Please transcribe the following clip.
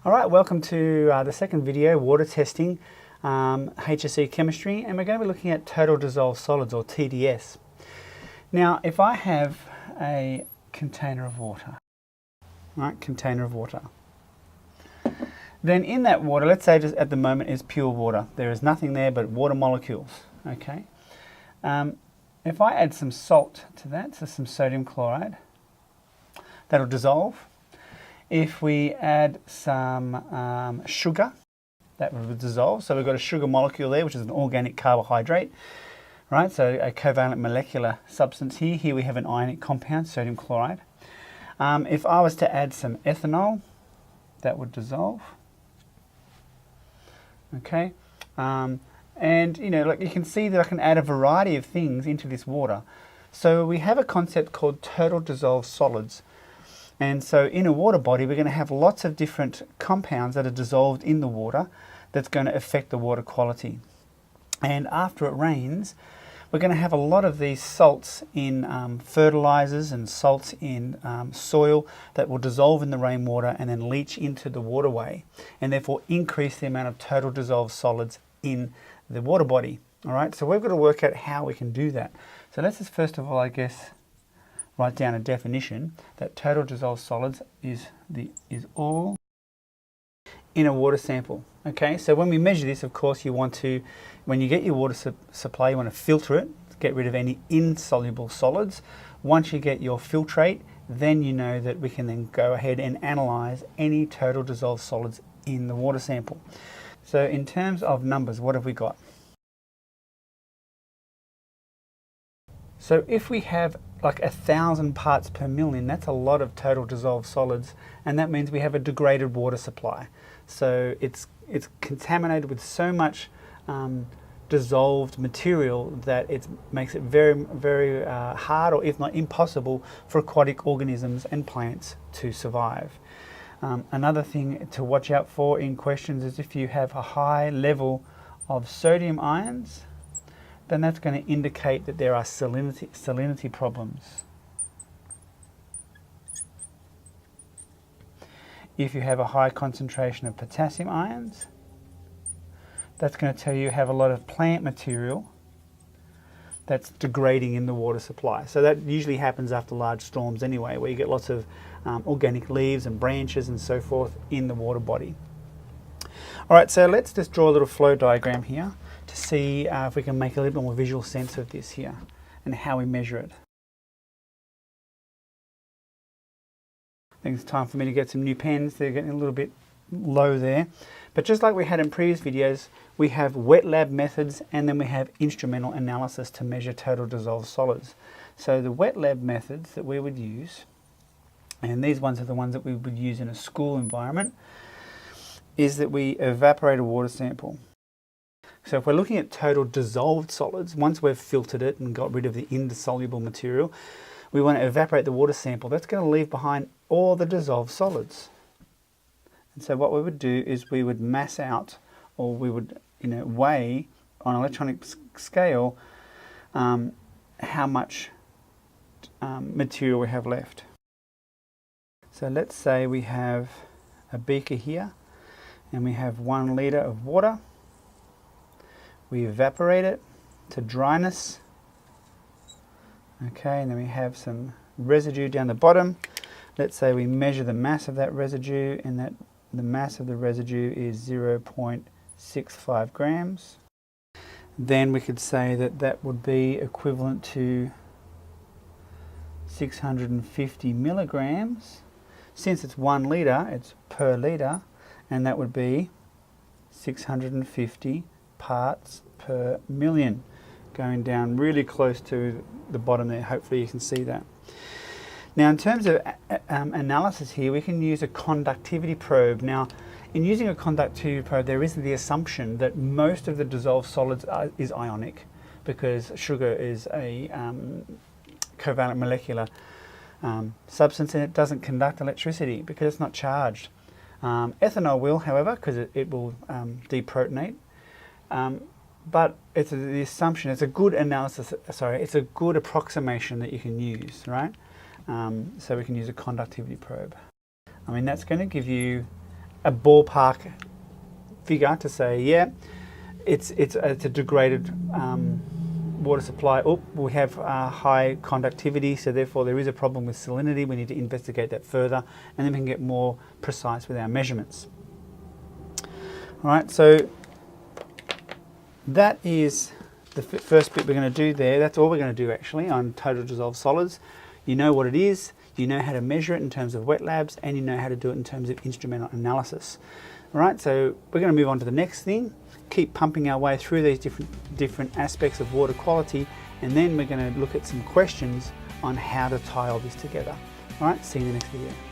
Alright, welcome to the second video, water testing, HSE chemistry, and we're going to be looking at total dissolved solids, or TDS. Now, if I have a container of water, then in that water, let's say just at the moment is pure water. There is nothing there but water molecules, okay? If I add some salt to that, so some sodium chloride, that'll dissolve. If we add some sugar, that will dissolve. So we've got a sugar molecule there, which is an organic carbohydrate, right? So a covalent molecular substance here. Here we have an ionic compound, sodium chloride. If I was to add some ethanol, that would dissolve. Okay, and you know, like you can see that I can add a variety of things into this water. So we have a concept called total dissolved solids. And so in a water body, we're going to have lots of different compounds that are dissolved in the water that's going to affect the water quality. And after it rains, we're going to have a lot of these salts in fertilisers and salts in soil that will dissolve in the rainwater and then leach into the waterway, and therefore increase the amount of total dissolved solids in the water body. All right, so we've got to work out how we can do that. So let's just first of all, I guess, write down a definition that total dissolved solids is all in a water sample. Okay, so when we measure this, of course, you want to, when you get your water supply, you want to filter it, get rid of any insoluble solids. Once you get your filtrate, then you know that we can then go ahead and analyze any total dissolved solids in the water sample. So in terms of numbers, what have we got? So if we have like 1,000 parts per million, that's a lot of total dissolved solids, and that means we have a degraded water supply. So it's contaminated with so much dissolved material that it makes it very hard, or if not impossible, for aquatic organisms and plants to survive. Another thing to watch out for in questions is if you have a high level of sodium ions, then that's going to indicate that there are salinity problems. If you have a high concentration of potassium ions, that's going to tell you have a lot of plant material that's degrading in the water supply. So that usually happens after large storms anyway, where you get lots of organic leaves and branches and so forth in the water body. All right, so let's just draw a little flow diagram here to see if we can make a little more visual sense of this here and how we measure it. I think it's time for me to get some new pens. They're getting a little bit low there. But just like we had in previous videos, we have wet lab methods and then we have instrumental analysis to measure total dissolved solids. So the wet lab methods that we would use, and these ones are the ones that we would use in a school environment, is that we evaporate a water sample. So if we're looking at total dissolved solids, once we've filtered it and got rid of the indissoluble material, we want to evaporate the water sample. That's going to leave behind all the dissolved solids. And so what we would do is we would mass out, or we would, weigh on an electronic scale how much material we have left. So let's say we have a beaker here and we have 1 litre of water. We evaporate it to dryness. Okay, and then we have some residue down the bottom. Let's say we measure the mass of that residue, and that the mass of the residue is 0.65 grams. Then we could say that that would be equivalent to 650 milligrams. Since it's 1 litre, it's per litre, and that would be 650 parts per million, going down really close to the bottom there. Hopefully you can see that. Now in terms of analysis here, we can use a conductivity probe. Now in using a conductivity probe, there is the assumption that most of the dissolved solids is ionic, because sugar is a covalent molecular substance, and it doesn't conduct electricity because it's not charged. Ethanol will, however, because it will deprotonate. But it's the assumption, it's a good analysis, it's a good approximation that you can use, right? So we can use a conductivity probe. I mean, that's going to give you a ballpark figure to say, yeah, it's a degraded water supply. Oh, we have high conductivity, so therefore there is a problem with salinity. We need to investigate that further, and then we can get more precise with our measurements. All right, so that is the first bit we're going to do there. That's all we're going to do actually on total dissolved solids. You know what it is, you know how to measure it in terms of wet labs, and you know how to do it in terms of instrumental analysis. All right, so we're going to move on to the next thing, keep pumping our way through these different aspects of water quality, and then we're going to look at some questions on how to tie all this together. All right, see you in the next video.